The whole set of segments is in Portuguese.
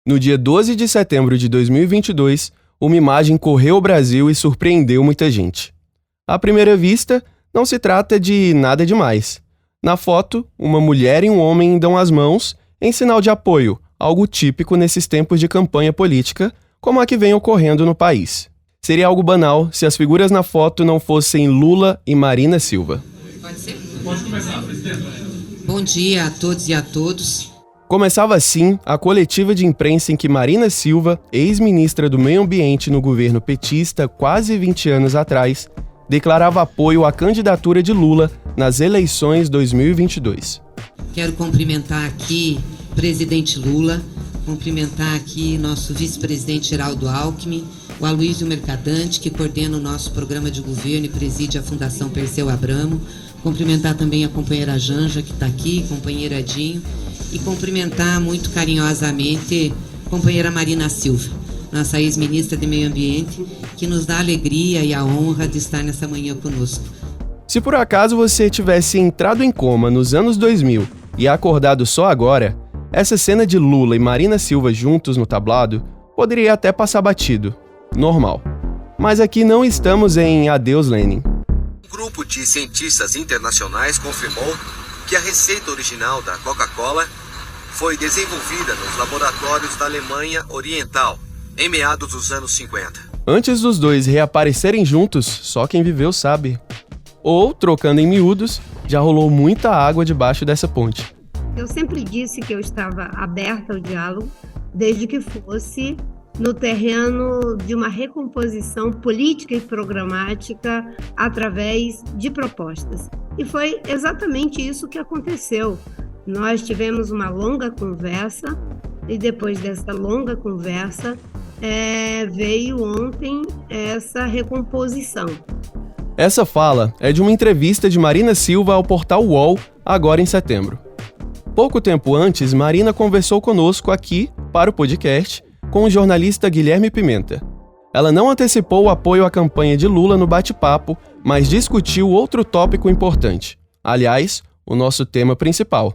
No dia 12 de setembro de 2022, uma imagem correu o Brasil e surpreendeu muita gente. À primeira vista, não se trata de nada demais. Na foto, uma mulher e um homem dão as mãos em sinal de apoio, algo típico nesses tempos de campanha política, como a que vem ocorrendo no país. Seria algo banal se as figuras na foto não fossem Lula e Marina Silva. Pode ser? Pode começar, presidente. Bom dia a todos e a todos. Começava assim a coletiva de imprensa em que Marina Silva, ex-ministra do Meio Ambiente no governo petista quase 20 anos atrás, declarava apoio à candidatura de Lula nas eleições 2022. Quero cumprimentar aqui o presidente Lula, cumprimentar aqui nosso vice-presidente Geraldo Alckmin, o Aloysio Mercadante, que coordena o nosso programa de governo e preside a Fundação Perseu Abramo, cumprimentar também a companheira Janja, que está aqui, companheira Edinho, e cumprimentar muito carinhosamente a companheira Marina Silva, nossa ex-ministra de Meio Ambiente, que nos dá a alegria e a honra de estar nessa manhã conosco. Se por acaso você tivesse entrado em coma nos anos 2000 e acordado só agora, essa cena de Lula e Marina Silva juntos no tablado poderia até passar batido. Normal. Mas aqui não estamos em Adeus Lenin. Um grupo de cientistas internacionais confirmou que a receita original da Coca-Cola foi desenvolvida nos laboratórios da Alemanha Oriental, em meados dos anos 50. Antes dos dois reaparecerem juntos, só quem viveu sabe. Ou, trocando em miúdos, já rolou muita água debaixo dessa ponte. Eu sempre disse que eu estava aberta ao diálogo, desde que fosse no terreno de uma recomposição política e programática através de propostas. E foi exatamente isso que aconteceu. Nós tivemos uma longa conversa e depois dessa longa conversa veio ontem essa recomposição. Essa fala é de uma entrevista de Marina Silva ao portal UOL, agora em setembro. Pouco tempo antes, Marina conversou conosco aqui, para o podcast, com o jornalista Guilherme Pimenta. Ela não antecipou o apoio à campanha de Lula no bate-papo, mas discutiu outro tópico importante. Aliás, o nosso tema principal: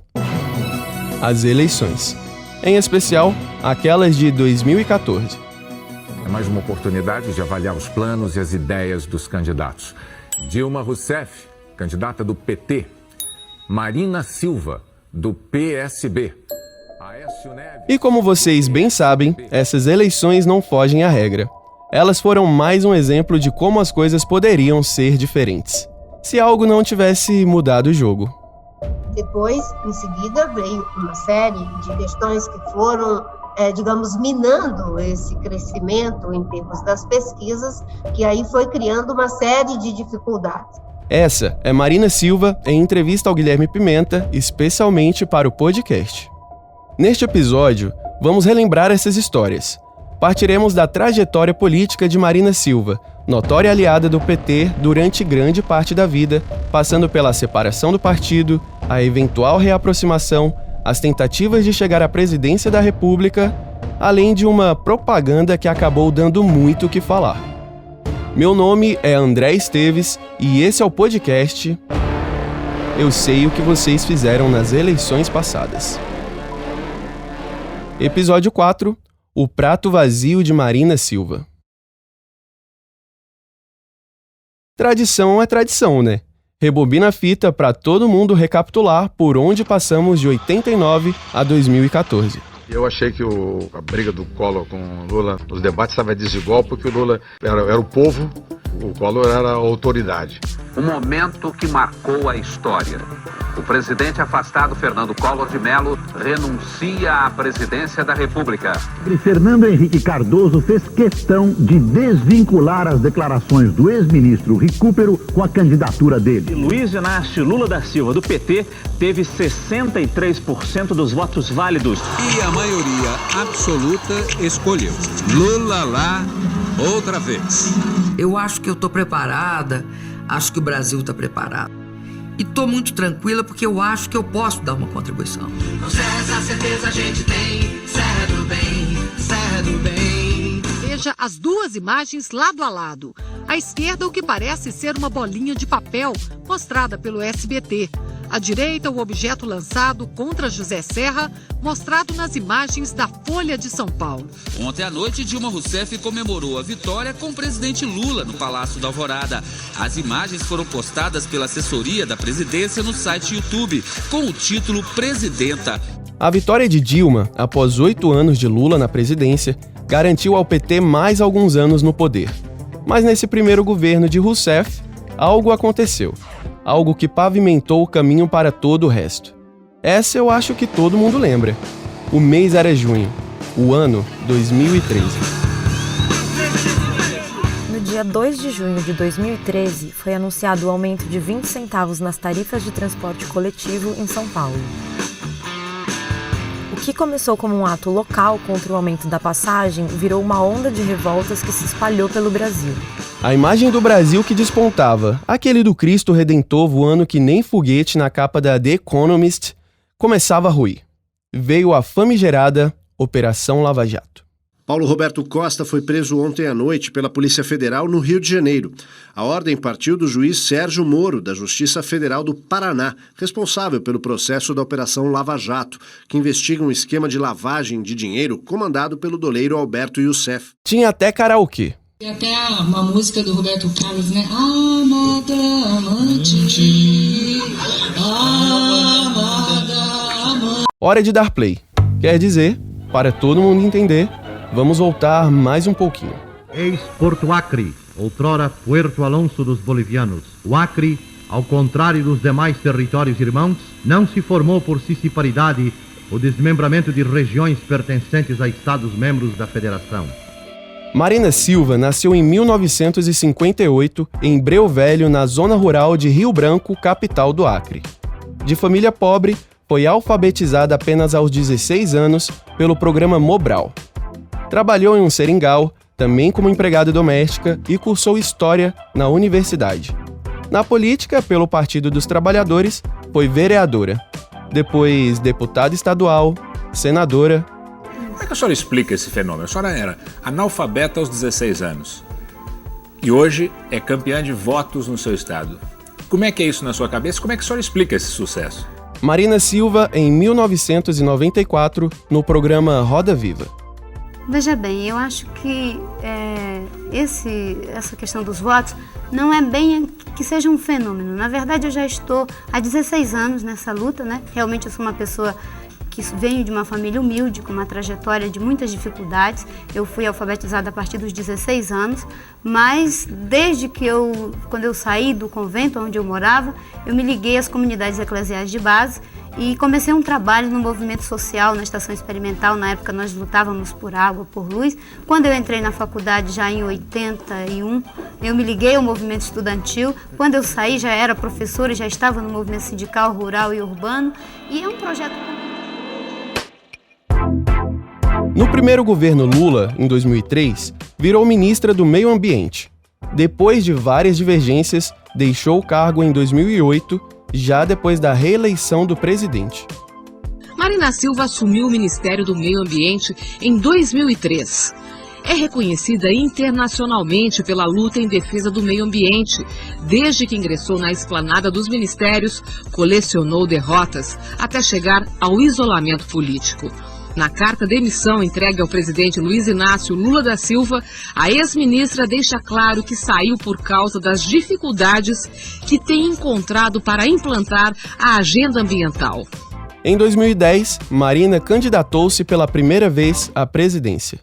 as eleições. Em especial, aquelas de 2014. É mais uma oportunidade de avaliar os planos e as ideias dos candidatos. Dilma Rousseff, candidata do PT. Marina Silva, do PSB. E como vocês bem sabem, essas eleições não fogem à regra. Elas foram mais um exemplo de como as coisas poderiam ser diferentes, se algo não tivesse mudado o jogo. Depois, em seguida, veio uma série de questões que foram, minando esse crescimento em termos das pesquisas, que aí foi criando uma série de dificuldades. Essa é Marina Silva em entrevista ao Guilherme Pimenta, especialmente para o podcast. Neste episódio, vamos relembrar essas histórias. Partiremos da trajetória política de Marina Silva, notória aliada do PT durante grande parte da vida, passando pela separação do partido, a eventual reaproximação, as tentativas de chegar à presidência da República, além de uma propaganda que acabou dando muito o que falar. Meu nome é André Esteves e esse é o podcast Eu Sei o que Vocês Fizeram nas Eleições Passadas. Episódio 4, o prato vazio de Marina Silva. Tradição é tradição, né? Rebobina a fita para todo mundo recapitular por onde passamos de 89 a 2014. Eu achei que a briga do Collor com o Lula, os debates estavam desigual porque o Lula era o povo, o Collor era a autoridade. Um momento que marcou a história. O presidente afastado, Fernando Collor de Mello, renuncia à presidência da República. Fernando Henrique Cardoso fez questão de desvincular as declarações do ex-ministro Recupero com a candidatura dele. Luiz Inácio Lula da Silva, do PT, teve 63% dos votos válidos. E a maioria absoluta escolheu Lula lá outra vez. Eu acho que eu estou preparada, acho que o Brasil está preparado. E estou muito tranquila porque eu acho que eu posso dar uma contribuição. Com essa certeza a gente tem, Serra do Bem, Serra do Bem. Veja as duas imagens lado a lado. À esquerda, o que parece ser uma bolinha de papel mostrada pelo SBT. À direita, o objeto lançado contra José Serra, mostrado nas imagens da Folha de São Paulo. Ontem à noite, Dilma Rousseff comemorou a vitória com o presidente Lula no Palácio da Alvorada. As imagens foram postadas pela assessoria da presidência no site YouTube, com o título Presidenta. A vitória de Dilma, após 8 anos de Lula na presidência, garantiu ao PT mais alguns anos no poder. Mas nesse primeiro governo de Rousseff, algo aconteceu. Algo que pavimentou o caminho para todo o resto. Essa eu acho que todo mundo lembra. O mês era junho, o ano 2013. No dia 2 de junho de 2013, foi anunciado o aumento de 20 centavos nas tarifas de transporte coletivo em São Paulo. O que começou como um ato local contra o aumento da passagem virou uma onda de revoltas que se espalhou pelo Brasil. A imagem do Brasil que despontava, aquele do Cristo Redentor voando que nem foguete na capa da The Economist, começava a ruir. Veio a famigerada Operação Lava Jato. Paulo Roberto Costa foi preso ontem à noite pela Polícia Federal no Rio de Janeiro. A ordem partiu do juiz Sérgio Moro, da Justiça Federal do Paraná, responsável pelo processo da Operação Lava Jato, que investiga um esquema de lavagem de dinheiro comandado pelo doleiro Alberto Youssef. Tinha até karaokê. E até uma música do Roberto Carlos, né? Amada amante, amada amante. Hora de dar play. Quer dizer, para todo mundo entender, vamos voltar mais um pouquinho. Ex-Porto Acre, outrora Puerto Alonso dos bolivianos. O Acre, ao contrário dos demais territórios irmãos, não se formou por cisparidade o desmembramento de regiões pertencentes a Estados-membros da Federação. Marina Silva nasceu em 1958 em Breu Velho, na zona rural de Rio Branco, capital do Acre. De família pobre, foi alfabetizada apenas aos 16 anos pelo programa Mobral. Trabalhou em um seringal, também como empregada doméstica, e cursou História na universidade. Na política, pelo Partido dos Trabalhadores, foi vereadora. Depois, deputada estadual, senadora. Como é que a senhora explica esse fenômeno? A senhora era analfabeta aos 16 anos e hoje é campeã de votos no seu estado. Como é que é isso na sua cabeça? Como é que a senhora explica esse sucesso? Marina Silva, em 1994, no programa Roda Viva. Veja bem, eu acho que essa questão dos votos não é bem que seja um fenômeno. Na verdade, eu já estou há 16 anos nessa luta, né? Realmente eu sou uma pessoa que venho de uma família humilde, com uma trajetória de muitas dificuldades. Eu fui alfabetizada a partir dos 16 anos, mas desde que quando eu saí do convento onde eu morava, eu me liguei às comunidades eclesiais de base e comecei um trabalho no movimento social, na estação experimental. Na época nós lutávamos por água, por luz. Quando eu entrei na faculdade, já em 81, eu me liguei ao movimento estudantil. Quando eu saí, já era professora, já estava no movimento sindical, rural e urbano. E é um projeto... No primeiro governo Lula, em 2003, virou ministra do Meio Ambiente. Depois de várias divergências, deixou o cargo em 2008, já depois da reeleição do presidente. Marina Silva assumiu o Ministério do Meio Ambiente em 2003. É reconhecida internacionalmente pela luta em defesa do meio ambiente. Desde que ingressou na esplanada dos ministérios, colecionou derrotas até chegar ao isolamento político. Na carta de demissão entregue ao presidente Luiz Inácio Lula da Silva, a ex-ministra deixa claro que saiu por causa das dificuldades que tem encontrado para implantar a agenda ambiental. Em 2010, Marina candidatou-se pela primeira vez à presidência.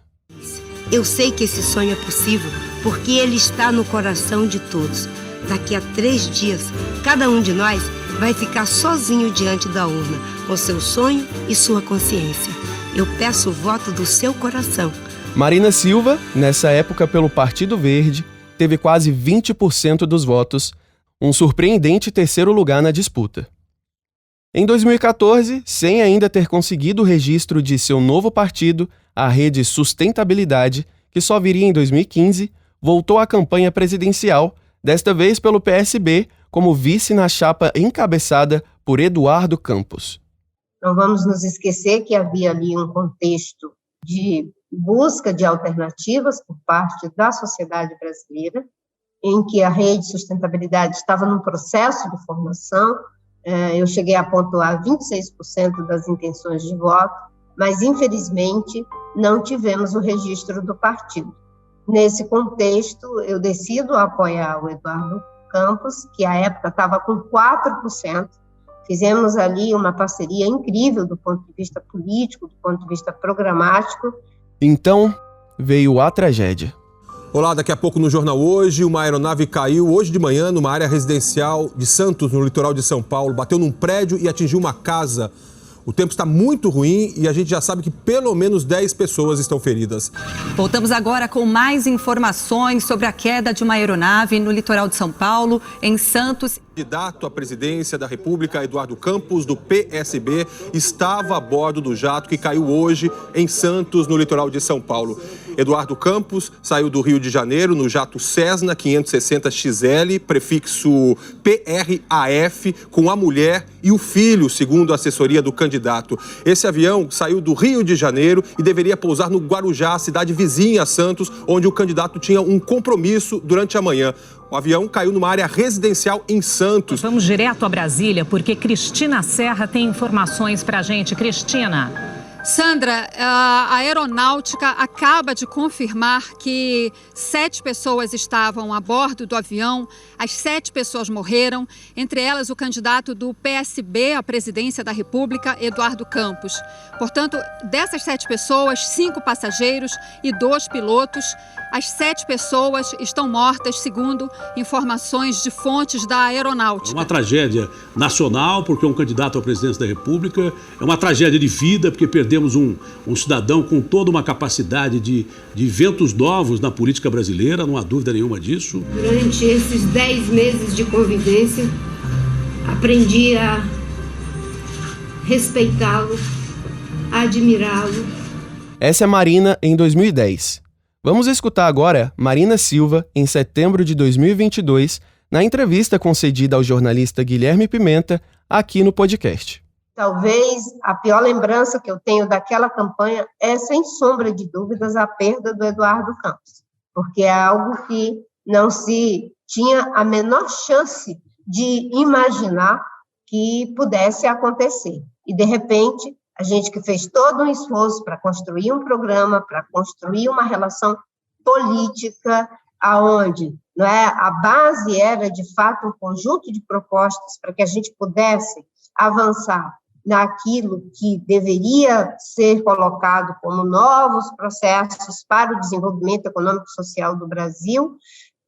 Eu sei que esse sonho é possível porque ele está no coração de todos. Daqui a 3 dias, cada um de nós vai ficar sozinho diante da urna, com seu sonho e sua consciência. Eu peço o voto do seu coração. Marina Silva, nessa época pelo Partido Verde, teve quase 20% dos votos, um surpreendente terceiro lugar na disputa. Em 2014, sem ainda ter conseguido o registro de seu novo partido, a Rede Sustentabilidade, que só viria em 2015, voltou à campanha presidencial, desta vez pelo PSB, como vice na chapa encabeçada por Eduardo Campos. Não vamos nos esquecer que havia ali um contexto de busca de alternativas por parte da sociedade brasileira, em que a Rede Sustentabilidade estava num processo de formação, eu cheguei a pontuar 26% das intenções de voto, mas, infelizmente, não tivemos o registro do partido. Nesse contexto, eu decido apoiar o Eduardo Campos, que à época estava com 4%. Fizemos ali uma parceria incrível do ponto de vista político, do ponto de vista programático. Então, veio a tragédia. Olá, daqui a pouco no Jornal Hoje, uma aeronave caiu hoje de manhã numa área residencial de Santos, no litoral de São Paulo, bateu num prédio e atingiu uma casa. O tempo está muito ruim e a gente já sabe que pelo menos 10 pessoas estão feridas. Voltamos agora com mais informações sobre a queda de uma aeronave no litoral de São Paulo, em Santos. O candidato à presidência da República, Eduardo Campos, do PSB, estava a bordo do jato que caiu hoje em Santos, no litoral de São Paulo. Eduardo Campos saiu do Rio de Janeiro no jato Cessna 560XL, prefixo PRAF, com a mulher e o filho, segundo a assessoria do candidato. Esse avião saiu do Rio de Janeiro e deveria pousar no Guarujá, cidade vizinha a Santos, onde o candidato tinha um compromisso durante a manhã. O avião caiu numa área residencial em Santos. Vamos direto a Brasília, porque Cristina Serra tem informações pra gente. Cristina. Sandra, a aeronáutica acaba de confirmar que 7 pessoas estavam a bordo do avião. As 7 pessoas morreram, entre elas o candidato do PSB à presidência da República, Eduardo Campos. Portanto, dessas 7 pessoas, 5 passageiros e 2 pilotos. As 7 pessoas estão mortas, segundo informações de fontes da aeronáutica. É uma tragédia nacional, porque é um candidato à presidência da República. É uma tragédia de vida, porque perdemos um cidadão com toda uma capacidade de ventos novos na política brasileira, não há dúvida nenhuma disso. Durante esses 10 meses de convivência, aprendi a respeitá-lo, a admirá-lo. Essa é Marina em 2010. Vamos escutar agora Marina Silva, em setembro de 2022, na entrevista concedida ao jornalista Guilherme Pimenta, aqui no podcast. Talvez a pior lembrança que eu tenho daquela campanha é, sem sombra de dúvidas, a perda do Eduardo Campos, porque é algo que não se tinha a menor chance de imaginar que pudesse acontecer. E, de repente, a gente que fez todo um esforço para construir um programa, para construir uma relação política, aonde, não é, a base era, de fato, um conjunto de propostas para que a gente pudesse avançar naquilo que deveria ser colocado como novos processos para o desenvolvimento econômico e social do Brasil,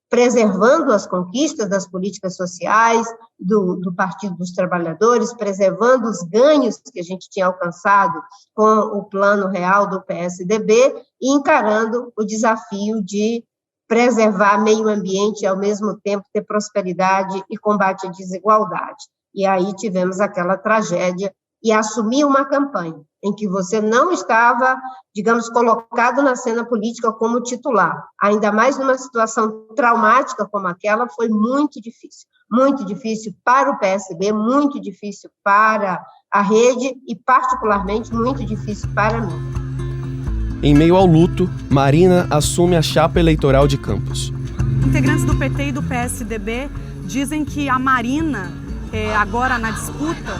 preservando as conquistas das políticas sociais do Partido dos Trabalhadores, preservando os ganhos que a gente tinha alcançado com o Plano Real do PSDB e encarando o desafio de preservar meio ambiente e, ao mesmo tempo, ter prosperidade e combate à desigualdade. E aí tivemos aquela tragédia e assumir uma campanha em que você não estava, digamos, colocado na cena política como titular, ainda mais numa situação traumática como aquela, foi muito difícil para o PSB, muito difícil para a rede e, particularmente, muito difícil para mim. Em meio ao luto, Marina assume a chapa eleitoral de Campos. Integrantes do PT e do PSDB dizem que a Marina, agora na disputa,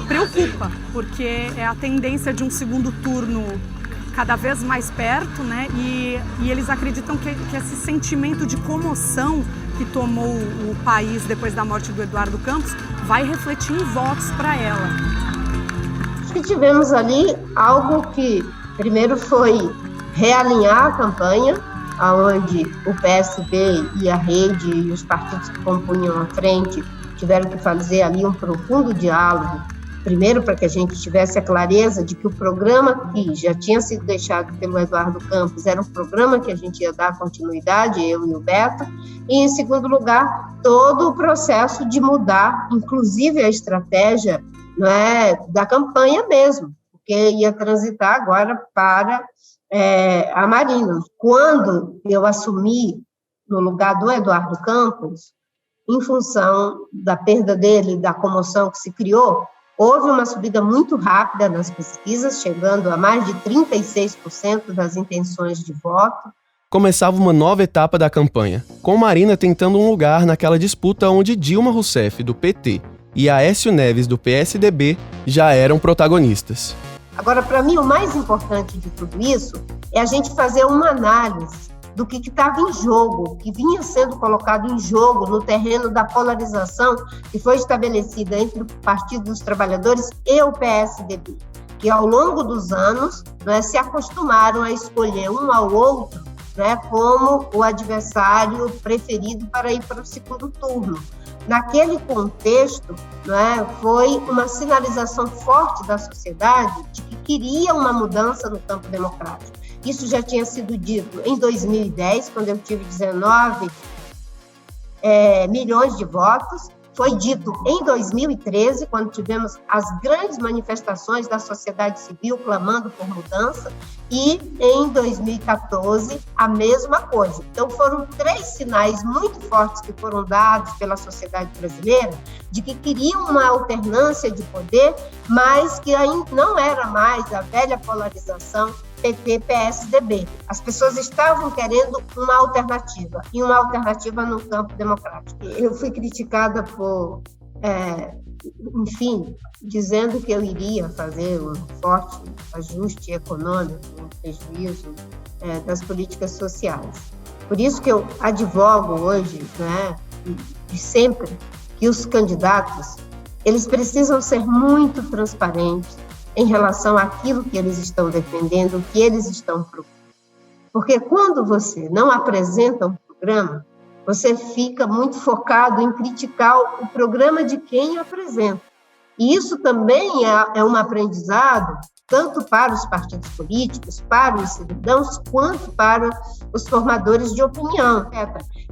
preocupa, porque é a tendência de um segundo turno cada vez mais perto, né? E eles acreditam que esse sentimento de comoção que tomou o país depois da morte do Eduardo Campos vai refletir em votos para ela. Acho que tivemos ali algo que, primeiro, foi realinhar a campanha, onde o PSB e a rede e os partidos que compunham a frente tiveram que fazer ali um profundo diálogo, primeiro para que a gente tivesse a clareza de que o programa que já tinha sido deixado pelo Eduardo Campos era um programa que a gente ia dar continuidade, eu e o Beto, e, em segundo lugar, todo o processo de mudar, inclusive a estratégia, não é, da campanha mesmo, porque ia transitar agora para a Marina. Quando eu assumi no lugar do Eduardo Campos, em função da perda dele, da comoção que se criou, houve uma subida muito rápida nas pesquisas, chegando a mais de 36% das intenções de voto. Começava uma nova etapa da campanha, com Marina tentando um lugar naquela disputa onde Dilma Rousseff, do PT, e Aécio Neves, do PSDB, já eram protagonistas. Agora, para mim, o mais importante de tudo isso é a gente fazer uma análise do que estava em jogo, que vinha sendo colocado em jogo no terreno da polarização que foi estabelecida entre o Partido dos Trabalhadores e o PSDB, que ao longo dos anos, né, se acostumaram a escolher um ao outro, né, como o adversário preferido para ir para o segundo turno. Naquele contexto, né, foi uma sinalização forte da sociedade de que queria uma mudança no campo democrático. Isso já tinha sido dito em 2010, quando eu tive 19 milhões de votos. Foi dito em 2013, quando tivemos as grandes manifestações da sociedade civil clamando por mudança, e em 2014, a mesma coisa. Então, foram 3 sinais muito fortes que foram dados pela sociedade brasileira de que queriam uma alternância de poder, mas que ainda não era mais a velha polarização PT-PSDB. As pessoas estavam querendo uma alternativa, e uma alternativa no campo democrático. Eu fui criticada por, dizendo que eu iria fazer um forte ajuste econômico, um prejuízo das políticas sociais. Por isso que eu advogo hoje, né, de sempre, que os candidatos, eles precisam ser muito transparentes em relação àquilo que eles estão defendendo, o que eles estão propondo. Porque quando você não apresenta um programa, você fica muito focado em criticar o programa de quem apresenta. E isso também é um aprendizado, tanto para os partidos políticos, para os cidadãos, quanto para os formadores de opinião.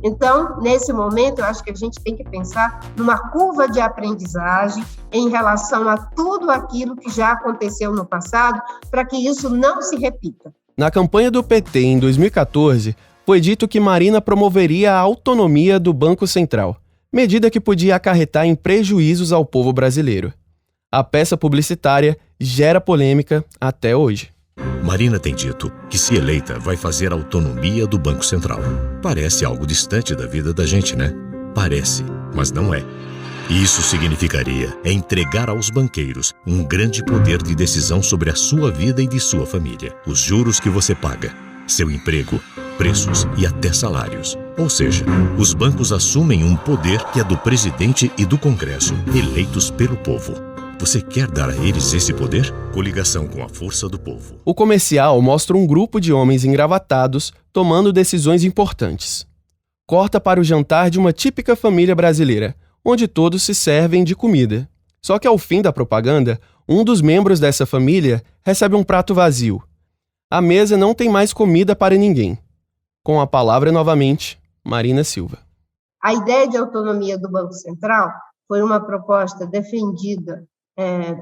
Então, nesse momento, eu acho que a gente tem que pensar numa curva de aprendizagem em relação a tudo aquilo que já aconteceu no passado, para que isso não se repita. Na campanha do PT em 2014, foi dito que Marina promoveria a autonomia do Banco Central, medida que podia acarretar em prejuízos ao povo brasileiro. A peça publicitária gera polêmica até hoje. Marina tem dito que, se eleita, vai fazer a autonomia do Banco Central. Parece algo distante da vida da gente, né? Parece, mas não é. Isso significaria entregar aos banqueiros um grande poder de decisão sobre a sua vida e de sua família. Os juros que você paga, seu emprego, preços e até salários. Ou seja, os bancos assumem um poder que é do presidente e do Congresso, eleitos pelo povo. Você quer dar a eles esse poder? Coligação com a força do povo. O comercial mostra um grupo de homens engravatados tomando decisões importantes. Corta para o jantar de uma típica família brasileira, onde todos se servem de comida. Só que ao fim da propaganda, um dos membros dessa família recebe um prato vazio. A mesa não tem mais comida para ninguém. Com a palavra novamente, Marina Silva. A ideia de autonomia do Banco Central foi uma proposta defendida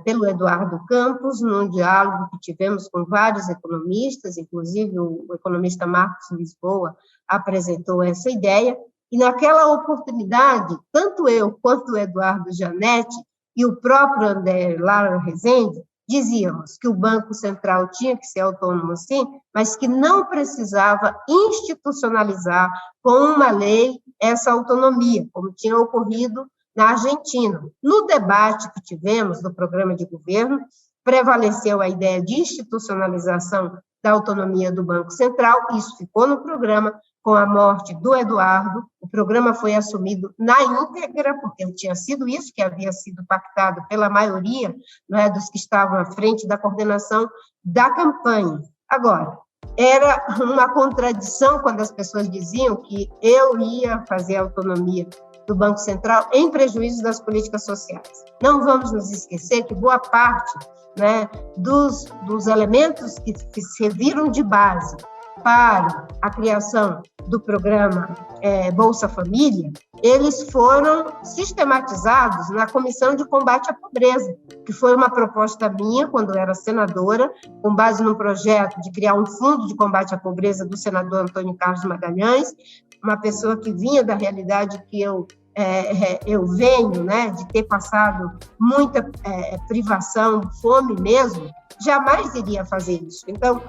pelo Eduardo Campos, num diálogo que tivemos com vários economistas, inclusive o economista Marcos Lisboa apresentou essa ideia, e naquela oportunidade, tanto eu quanto o Eduardo Janetti e o próprio André Lara Rezende dizíamos que o Banco Central tinha que ser autônomo sim, mas que não precisava institucionalizar com uma lei essa autonomia, como tinha ocorrido na Argentina. No debate que tivemos no programa de governo, prevaleceu a ideia de institucionalização da autonomia do Banco Central, isso ficou no programa. Com a morte do Eduardo, o programa foi assumido na íntegra, porque tinha sido isso que havia sido pactado pela maioria, né, dos que estavam à frente da coordenação da campanha. Agora, era uma contradição quando as pessoas diziam que eu ia fazer a autonomia do Banco Central em prejuízo das políticas sociais. Não vamos nos esquecer que boa parte, né, dos elementos que serviram de base para a criação do programa Bolsa Família, eles foram sistematizados na Comissão de Combate à Pobreza, que foi uma proposta minha, quando eu era senadora, com base num projeto de criar um fundo de combate à pobreza do senador Antônio Carlos Magalhães, uma pessoa que vinha da realidade que eu eu venho, né, de ter passado muita privação, fome mesmo, jamais iria fazer isso. Então,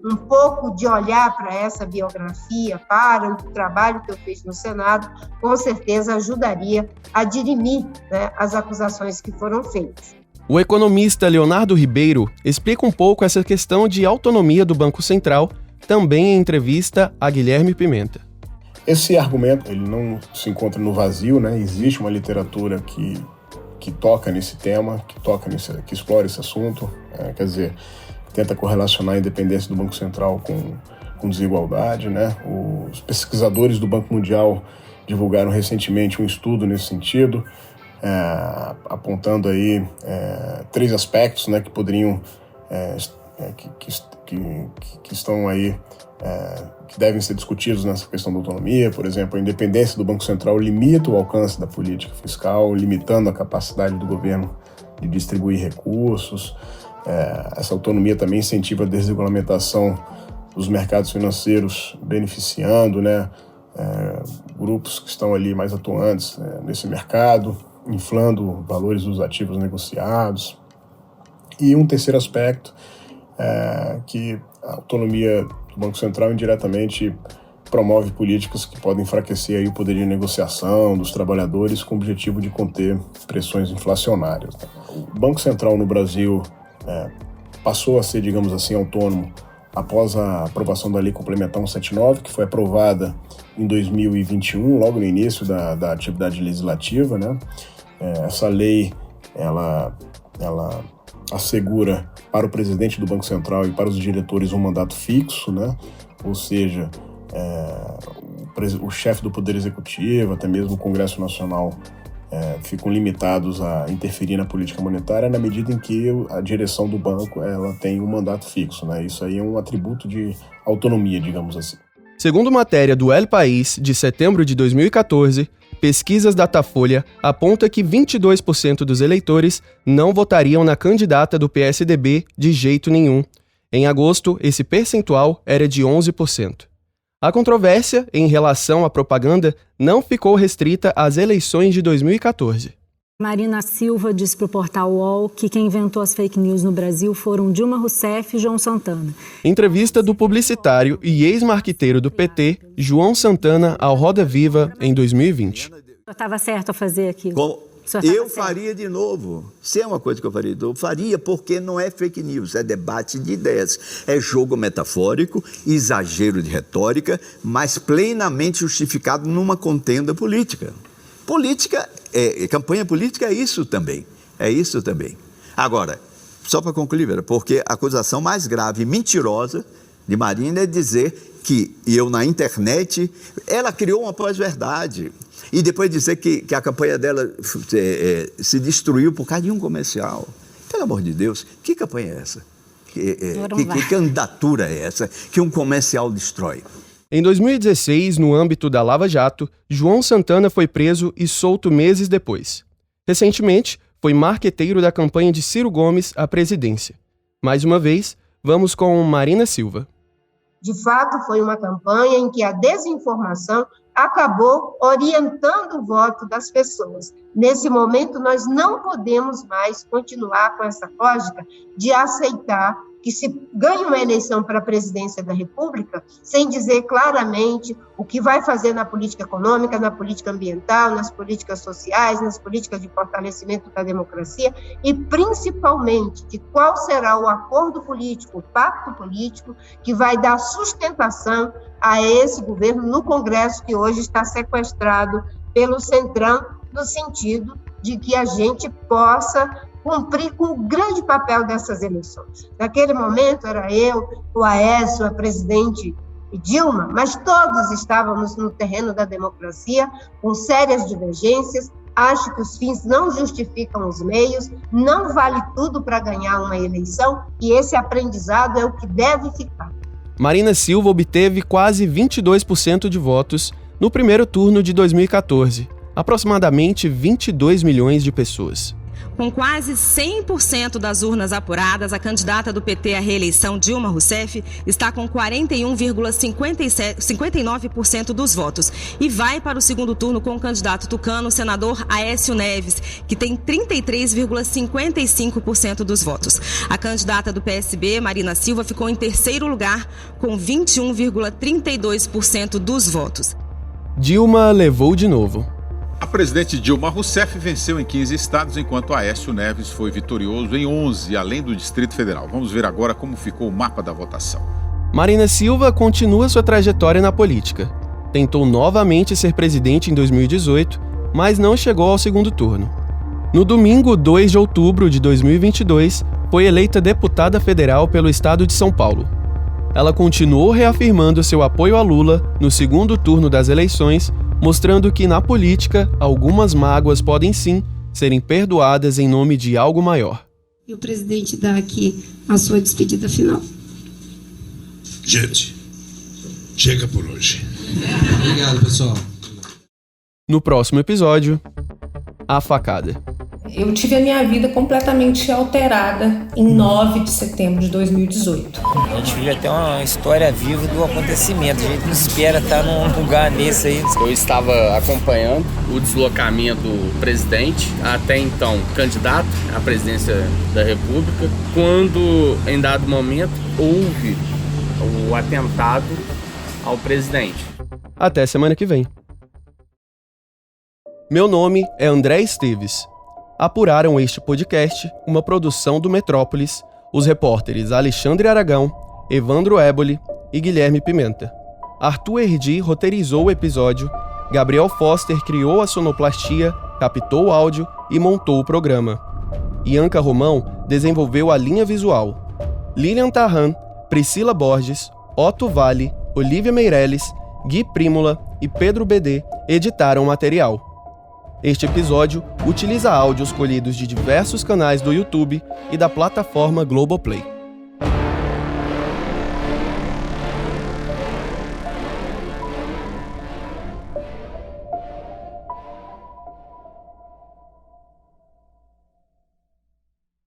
um pouco de olhar para essa biografia, para o trabalho que eu fiz no Senado, com certeza ajudaria a dirimir, né, as acusações que foram feitas. O economista Leonardo Ribeiro explica um pouco essa questão de autonomia do Banco Central, também em entrevista a Guilherme Pimenta. Esse argumento ele não se encontra no vazio, né? Existe uma literatura que toca nesse tema, que explora esse assunto, quer dizer, tenta correlacionar a independência do Banco Central com desigualdade, né? Os pesquisadores do Banco Mundial divulgaram recentemente um estudo nesse sentido, apontando aí 3 aspectos, né, que poderiam que estão aí que devem ser discutidos nessa questão da autonomia. Por exemplo, a independência do Banco Central limita o alcance da política fiscal, limitando a capacidade do governo de distribuir recursos. Essa autonomia também incentiva a desregulamentação dos mercados financeiros, beneficiando, né, grupos que estão ali mais atuantes nesse mercado, inflando valores dos ativos negociados. E um terceiro aspecto que a autonomia do Banco Central indiretamente promove políticas que podem enfraquecer aí o poder de negociação dos trabalhadores com o objetivo de conter pressões inflacionárias. O Banco Central no Brasil passou a ser, digamos assim, autônomo após a aprovação da Lei Complementar 179, que foi aprovada em 2021, logo no início da atividade legislativa, né? Essa lei, ela assegura para o presidente do Banco Central e para os diretores um mandato fixo, né? Ou seja, o chefe do Poder Executivo, até mesmo o Congresso Nacional, ficam limitados a interferir na política monetária na medida em que a direção do banco ela tem um mandato fixo, né? Isso aí é um atributo de autonomia, digamos assim. Segundo matéria do El País, de setembro de 2014, pesquisas Datafolha apontam que 22% dos eleitores não votariam na candidata do PSDB de jeito nenhum. Em agosto, esse percentual era de 11%. A controvérsia em relação à propaganda não ficou restrita às eleições de 2014. Marina Silva disse para o portal UOL que quem inventou as fake news no Brasil foram Dilma Rousseff e João Santana. Entrevista do publicitário e ex-marqueteiro do PT, João Santana, ao Roda Viva, em 2020. Eu estava certo a fazer aquilo. Eu faria de novo. Se é uma coisa que eu faria de novo, faria porque não é fake news, é debate de ideias. É jogo metafórico, exagero de retórica, mas plenamente justificado numa contenda política. Campanha política é isso também. Agora, só para concluir, Vera, porque a acusação mais grave e mentirosa de Marina é dizer que eu na internet, ela criou uma pós-verdade. E depois dizer que a campanha dela se destruiu por causa de um comercial. Pelo amor de Deus, que campanha é essa? Que candidatura é essa que um comercial destrói? Em 2016, no âmbito da Lava Jato, João Santana foi preso e solto meses depois. Recentemente, foi marqueteiro da campanha de Ciro Gomes à presidência. Mais uma vez, vamos com Marina Silva. De fato, foi uma campanha em que a desinformação acabou orientando o voto das pessoas. Nesse momento, nós não podemos mais continuar com essa lógica de aceitar que se ganhe uma eleição para a presidência da República sem dizer claramente o que vai fazer na política econômica, na política ambiental, nas políticas sociais, nas políticas de fortalecimento da democracia e, principalmente, de qual será o acordo político, o pacto político que vai dar sustentação a esse governo no Congresso que hoje está sequestrado pelo Centrão, no sentido de que a gente possa cumprir com o grande papel dessas eleições. Naquele momento, era eu, o Aécio, a presidente Dilma, mas todos estávamos no terreno da democracia, com sérias divergências. Acho que os fins não justificam os meios, não vale tudo para ganhar uma eleição, e esse aprendizado é o que deve ficar. Marina Silva obteve quase 22% de votos no primeiro turno de 2014, aproximadamente 22 milhões de pessoas. Com quase 100% das urnas apuradas, a candidata do PT à reeleição, Dilma Rousseff, está com 41,59% dos votos e vai para o segundo turno com o candidato tucano, o senador Aécio Neves, que tem 33,55% dos votos. A candidata do PSB, Marina Silva, ficou em terceiro lugar com 21,32% dos votos. Dilma levou de novo. A presidente Dilma Rousseff venceu em 15 estados, enquanto Aécio Neves foi vitorioso em 11, além do Distrito Federal. Vamos ver agora como ficou o mapa da votação. Marina Silva continua sua trajetória na política. Tentou novamente ser presidente em 2018, mas não chegou ao segundo turno. No domingo, 2 de outubro de 2022, foi eleita deputada federal pelo estado de São Paulo. Ela continuou reafirmando seu apoio a Lula no segundo turno das eleições, mostrando que, na política, algumas mágoas podem sim serem perdoadas em nome de algo maior. E o presidente dá aqui a sua despedida final. Gente, chega por hoje. Obrigado, pessoal. No próximo episódio, a facada. Eu tive a minha vida completamente alterada em 9 de setembro de 2018. A gente vive até uma história viva do acontecimento. A gente não espera estar num lugar desse aí. Eu estava acompanhando o deslocamento do presidente, até então candidato à presidência da República, quando, em dado momento, houve o atentado ao presidente. Até semana que vem. Meu nome é André Esteves. Apuraram este podcast, uma produção do Metrópolis, os repórteres Alexandre Aragão, Evandro Éboli e Guilherme Pimenta. Arthur Erdi roteirizou o episódio, Gabriel Foster criou a sonoplastia, captou o áudio e montou o programa. Ianca Romão desenvolveu a linha visual. Lilian Tarran, Priscila Borges, Otto Vale, Olivia Meirelles, Gui Prímula e Pedro BD editaram o material. Este episódio utiliza áudios colhidos de diversos canais do YouTube e da plataforma Globoplay.